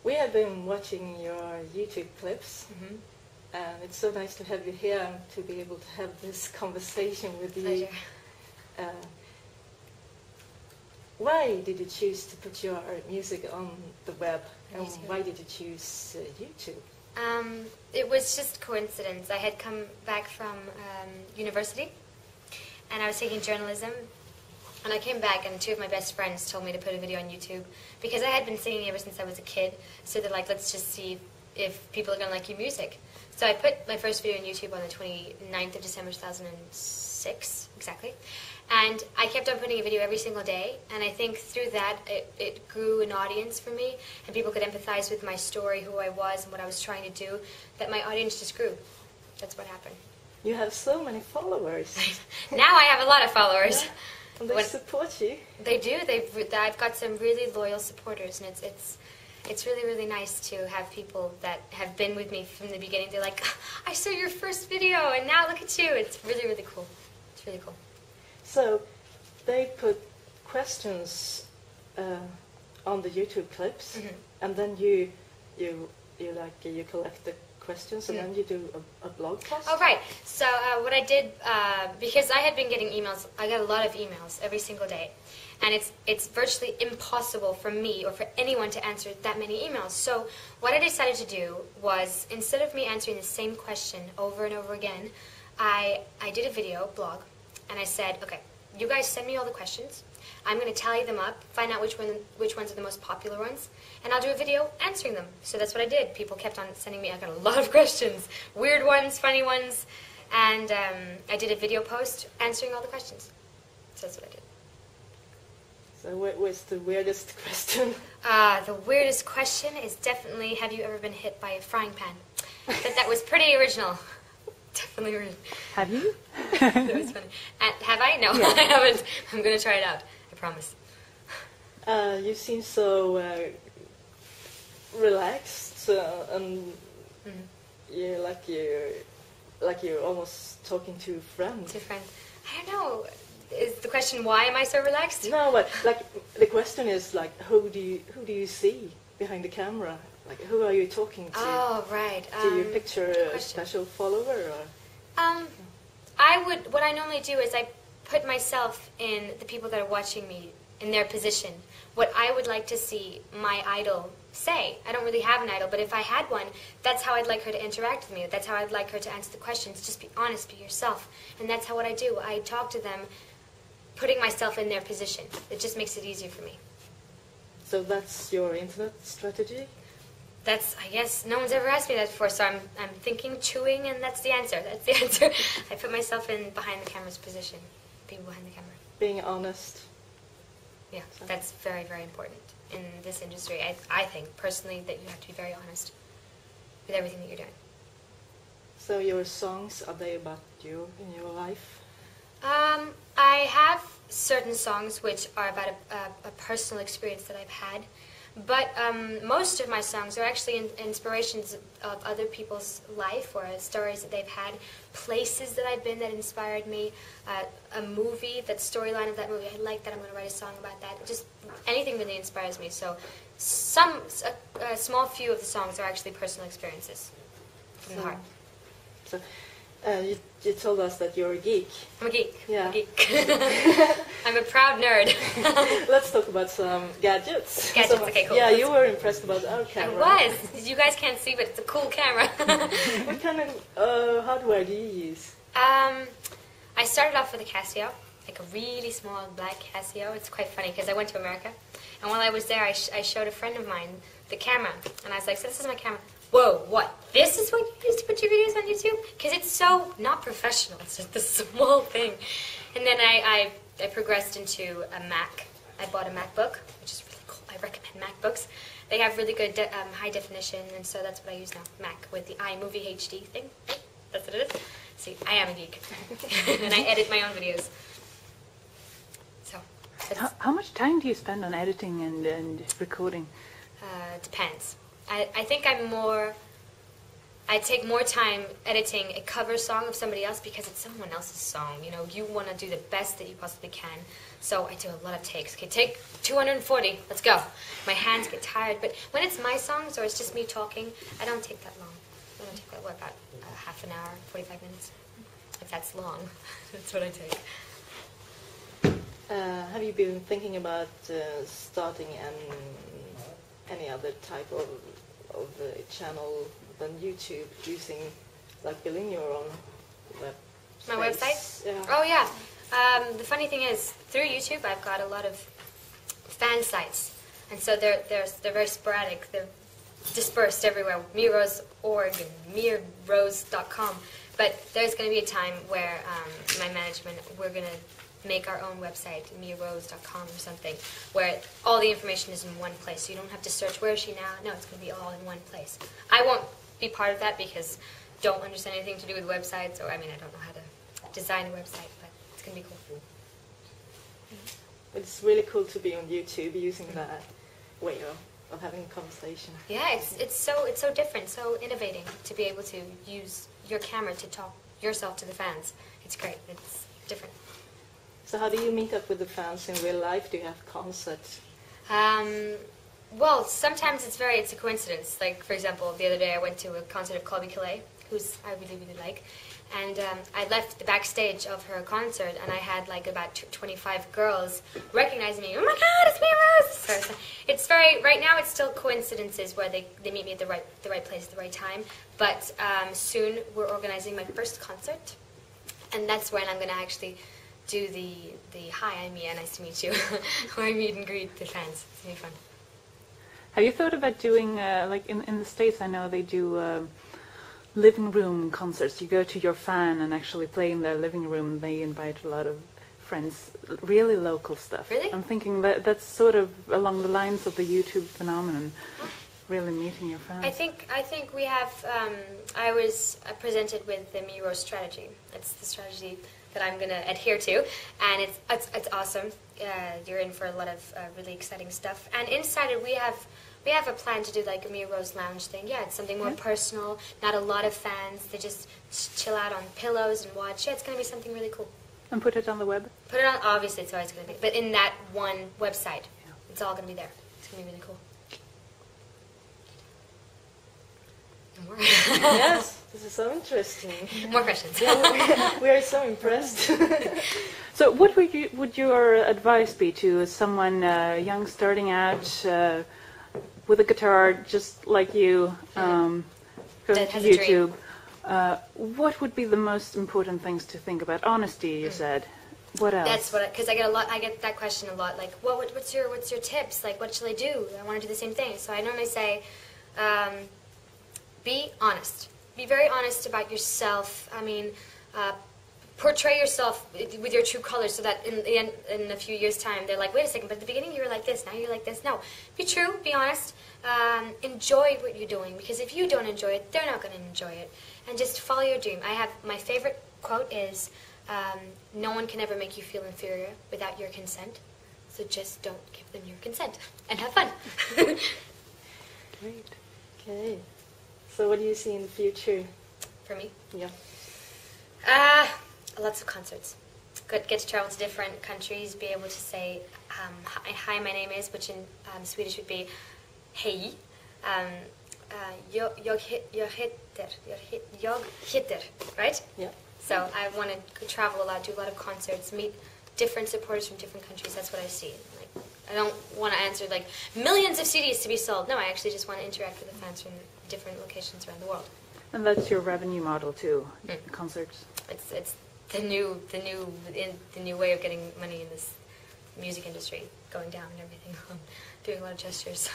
We have been watching your YouTube clips, and it's so nice to have you here and to be able to have this conversation with you. Pleasure. Why did you choose to put your music on the web, and why did you choose YouTube? It was just coincidence. I had come back from university, and I was taking journalism, and I came back, and two of my best friends told me to put a video on YouTube, because I had been singing ever since I was a kid, so they're like, let's just see if people are going to like your music. So I put my first video on YouTube on the 29th of December 2006, exactly. And I kept on putting a video every single day, and I think through that it grew an audience for me, and people could empathize with my story, who I was, and what I was trying to do, that my audience just grew. That's what happened. You have so many followers. Now I have a lot of followers. Yeah. And they support you. They do. I've got some really loyal supporters, and it's really, really nice to have people that have been with me from the beginning. They're like, I saw your first video, and now look at you. It's really, really cool. It's really cool. So they put questions on the YouTube clips, and then you collect the questions, and then you do a blog post. Oh, right. So what I did, because I had been getting emails, I got a lot of emails every single day, and it's virtually impossible for me or for anyone to answer that many emails. So what I decided to do was, instead of me answering the same question over and over again, I did a video blog. And I said, okay, you guys send me all the questions. I'm going to tally them up, find out which ones are the most popular ones, and I'll do a video answering them. So that's what I did. People kept on sending me, I got a lot of questions, weird ones, funny ones, and I did a video post answering all the questions. So that's what I did. So what was the weirdest question? The weirdest question is definitely, have you ever been hit by a frying pan? That was pretty original. Definitely original. Have you? That was funny. Have I? No, yeah. I haven't. I'm going to try it out. I promise. You seem so relaxed, and you're like you're almost talking to a friend. To a friend. I don't know. Is the question why am I so relaxed? No, but like the question is like who do you see behind the camera? Like, who are you talking to? Oh, right. Do you picture a special follower? Or? What I normally do is I put myself in the people that are watching me, in their position. What I would like to see my idol say. I don't really have an idol, but if I had one, that's how I'd like her to interact with me. That's how I'd like her to answer the questions. Just be honest, be yourself. And that's what I do. I talk to them, putting myself in their position. It just makes it easier for me. So that's your internet strategy? I guess, no one's ever asked me that before, so I'm thinking, chewing, and that's the answer. That's the answer. I put myself in behind the camera's position, being behind the camera. Being honest. Yeah, that's very, very important in this industry. I think, personally, that you have to be very honest with everything that you're doing. So your songs, are they about you in your life? I have certain songs which are about a personal experience that I've had. But most of my songs are actually inspirations of other people's life or stories that they've had, places that I've been that inspired me, a movie, that storyline of that movie, I like that, I'm going to write a song about that. Just anything really inspires me. So a small few of the songs are actually personal experiences from the heart. So you told us that you're a geek. I'm a geek. Yeah. I'm a geek. I'm a proud nerd. Let's talk about some gadgets. Gadgets, okay, cool. Yeah, you were impressed about our camera. I was. You guys can't see, but it's a cool camera. What kind of hardware do you use? I started off with a Casio, like a really small black Casio. It's quite funny because I went to America, and while I was there, I showed a friend of mine the camera, and I was like, so this is my camera. Whoa, what? This is what you use to put your videos on YouTube? Because it's so not professional. It's just this small thing. And then I progressed into a Mac. I bought a MacBook, which is really cool. I recommend MacBooks. They have really good high definition, and so that's what I use now. Mac with the iMovie HD thing. That's what it is. See, I am a geek. And I edit my own videos. So. How much time do you spend on editing and recording? Depends. I think I'm more I take more time editing a cover song of somebody else because it's someone else's song. You know, you want to do the best that you possibly can. So I do a lot of takes. Okay, take 240. Let's go. My hands get tired. But when it's my songs or it's just me talking, I don't take that long. I don't take that, what, about half an hour, 45 minutes? If that's long, that's what I take. Have you been thinking about starting any other type of channel than YouTube, using, like, building your own website? My website? Yeah. Oh, yeah. The funny thing is, through YouTube, I've got a lot of fan sites. And so they're very sporadic. They're dispersed everywhere. MRoseOrg and MRose.com. But there's going to be a time where my management, we're going to make our own website, MRose.com or something, where all the information is in one place. So you don't have to search, where is she now? No, it's going to be all in one place. I won't be part of that because I don't understand anything to do with websites, or I mean, I don't know how to design a website, but it's going to be cool. It's really cool to be on YouTube using that way of having a conversation. Yeah, it's so different, so innovating to be able to use your camera to talk yourself to the fans. It's great. It's different. So how do you meet up with the fans in real life? Do you have concerts? Well, sometimes it's a coincidence. Like, for example, the other day I went to a concert of Colby Calais, who's I really, really like. And I left the backstage of her concert, and I had like about 25 girls recognizing me. Oh my God, it's MRose! So it's very, right now it's still coincidences where they meet me at the right place at the right time. But soon we're organizing my first concert, and that's when I'm going to actually do the hi, I'm Mia, nice to meet you, where I meet and greet the fans. It's going to be fun. Have you thought about doing, like in the States, I know they do living room concerts. You go to your fan and actually play in their living room, and they invite a lot of friends, really local stuff. Really? I'm thinking that that's sort of along the lines of the YouTube phenomenon, really meeting your fans. I think we have, I was presented with the MRose strategy. It's the strategy that I'm going to adhere to, and it's awesome. You're in for a lot of really exciting stuff. And inside it, we have a plan to do like a MRose lounge thing. Yeah, it's something more personal. Not a lot of fans. They just chill out on pillows and watch. Yeah, it's going to be something really cool. And put it on the web? Put it on. Obviously, it's always going to be, but in that one website, it's all going to be there. It's going to be really cool. More. Yes, this is so interesting. More questions. Yeah, we are so impressed. So what would your advice be to someone young starting out with a guitar just like you, going That to has a dream. YouTube? What would be the most important things to think about? Honesty, you said. What else? That's what, because I get that question a lot. Like, what's your tips? Like, what should I do? I want to do the same thing. So I normally say, be honest. Be very honest about yourself. I mean, portray yourself with your true colors, so that in a few years' time, they're like, wait a second, but at the beginning you were like this, now you're like this. No, be true, be honest. Enjoy what you're doing, because if you don't enjoy it, they're not going to enjoy it. And just follow your dream. I have my favorite quote is, no one can ever make you feel inferior without your consent. So just don't give them your consent and have fun. Great. Okay. So what do you see in the future? For me? Yeah. Lots of concerts. Get to travel to different countries, be able to say, hi, my name is, which in Swedish would be, hej. Jag heter, right? Yeah. So I want to travel a lot, do a lot of concerts, meet different supporters from different countries. That's what I see. Like, I don't want to answer like millions of CDs to be sold. No, I actually just want to interact with the fans from different locations around the world. And that's your revenue model too, concerts. It's the new way of getting money in this music industry, going down and everything. I'm doing a lot of gestures.